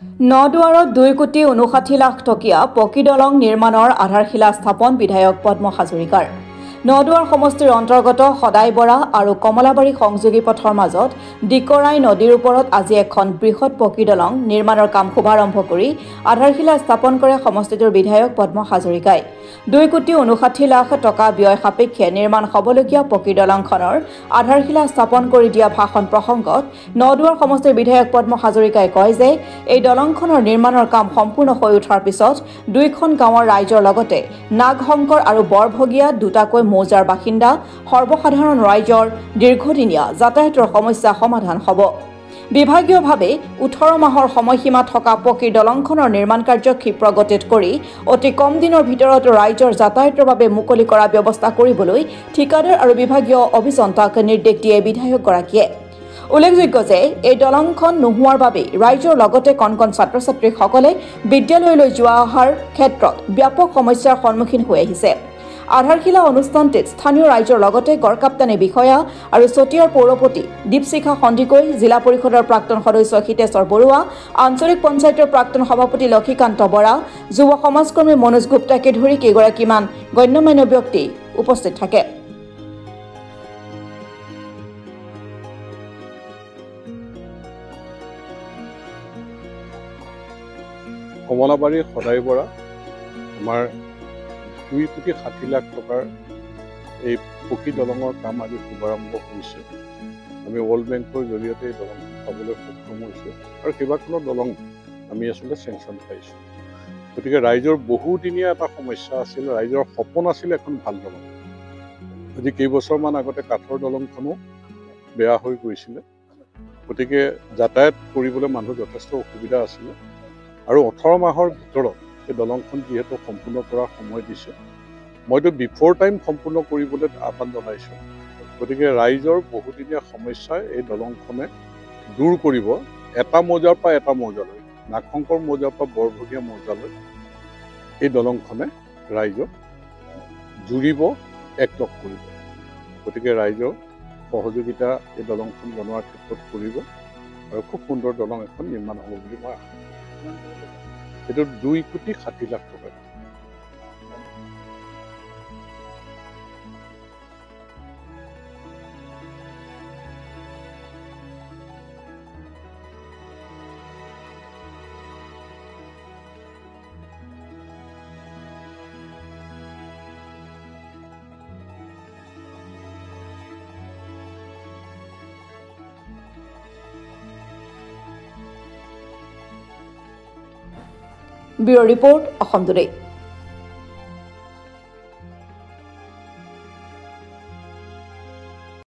নদুৱাৰত 2,59,00,000 টকীয়া পকী দলং নিৰ্মাণৰ আধাৰশিলা স্থাপন বিধায়ক পদ্ম হাজৰিকাৰ। নদুৱাৰ সমষ্টিৰ অন্তৰ্গত সদাইবৰা আৰু কমলাবাৰী সংযোগী পথৰ মাজত ডিকৰাই নদীৰ ওপৰত আজি এখন বৃহৎ পকী দলং নিৰ্মাণৰ কাম শুভাৰম্ভ কৰি আধাৰশিলা স্থাপন কৰে সমষ্টিটোৰ বিধায়ক পদ্ম হাজৰিকাই। 2,59,00,000 টকা ব্যয় সাপেক্ষে নিৰ্মাণ হ'বলগীয়া পকী দলংখনৰ আধাৰশিলা স্থাপন কৰি দিয়া ভাষণ প্ৰসংগত নদুৱাৰ সমষ্টিৰ বিধায়ক পদ্ম হাজৰিকাই কয় যে এই দলংখনৰ নিৰ্মাণৰ কাম সম্পূৰ্ণ হৈ উঠাৰ পিছত দুইখন গাঁৱৰ ৰাইজৰ লগতে নাগশংকৰ আৰু বৰভগীয়া দুটাকৈ মৌজাৰ বাসিন্দা সৰ্বসাধাৰণ ৰাইজৰ দীৰ্ঘদিনীয়া যাতায়াতৰ সমস্যা সমাধান হ'ব। বিভাগীয়ভাৱে 18 মাহৰ সময়সীমা থকা পকী দলংখনৰ নিৰ্মাণ কাৰ্য ক্ষীপ্ৰ গতিত কৰি অতি কম দিনৰ ভিতৰত ৰাইজৰ যাতায়াতৰ বাবে মুকলি কৰা ব্যৱস্থা কৰিবলৈ ঠিকাদাৰ আৰু বিভাগীয় অভিযন্তাক নিৰ্দেশ দিয়ে বিধায়কগৰাকীয়ে। উল্লেখযোগ্য যে এই দলংখন নোহোৱাৰ বাবে ৰাইজৰ লগতে কণ কণ ছাত্ৰ-ছাত্ৰীসকলে বিদ্যালয়লৈ যোৱা অহাৰ ক্ষেত্ৰত ব্যাপক সমস্যাৰ সন্মুখীন হৈ আহিছে। আধাৰশিলা অনুষ্ঠানটিত স্থানীয় ৰাইজৰ লগতে গড়কাপ্তানি বিষয়া আৰু চতিয়াৰ পৌৰপতি দীপশিখা সন্দিকৈ, জিলা পৰিষদৰ প্ৰাক্তন সদস্য হিতেশ্বৰ বৰুৱা, আঞ্চলিক পঞ্চায়তৰ প্ৰাক্তন সভাপতি লক্ষীকান্ত বৰা, যুৱ সমাজকৰ্মী মনোজ গুপ্তাকে ধৰি কেইগৰাকীমান গণ্যমান্য ব্যক্তি উপস্থিত থাকে। কমলাবাৰী সদাইবৰা আমাৰ 2,60,00,000 টকাৰ এই পকী দলঙৰ কাম আজি শুভাৰম্ভ কৰিছে। আমি ৱৰ্ল্ড বেংকৰ জৰিয়তে এই দলংখন পাবলৈ সক্ষম হৈছোঁ আৰু কেইবাখনো দলং আমি আচলতে চেংচন পাইছোঁ। গতিকে ৰাইজৰ বহুদিনীয়া এটা সমস্যা আছিল, ৰাইজৰ সপোন আছিল এখন ভাল দলং। আজি কেইবছৰমান আগতে কাঠৰ দলংখনো বেয়া হৈ গৈছিলে, গতিকে যাতায়াত কৰিবলৈ মানুহ যথেষ্ট অসুবিধা আছিলে। আৰু 18 মাহৰ ভিতৰত এই দলংখন যিহেতু সম্পূৰ্ণ কৰাৰ সময় দিছে, মইতো বিফৰ টাইম সম্পূৰ্ণ কৰিবলৈ আহ্বান জনাইছোঁ। গতিকে ৰাইজৰ বহুদিনীয়া সমস্যাই এই দলংখনে দূৰ কৰিব। এটা মৌজাৰ পৰা এটা মৌজালৈ, নাগশংকৰ মৌজাৰ পৰা বৰভগীয়া মৌজালৈ এই দলংখনে ৰাইজক জুৰিব, একলগ কৰিব। গতিকে ৰাইজৰ সহযোগিতা এই দলংখন বনোৱাৰ ক্ষেত্ৰত কৰিব আৰু খুব সুন্দৰ দলং এখন নিৰ্মাণ হ'ব বুলি মই আশা কৰোঁ। এইটো 2,60,00,000 টকা। Bureau report, Assam today.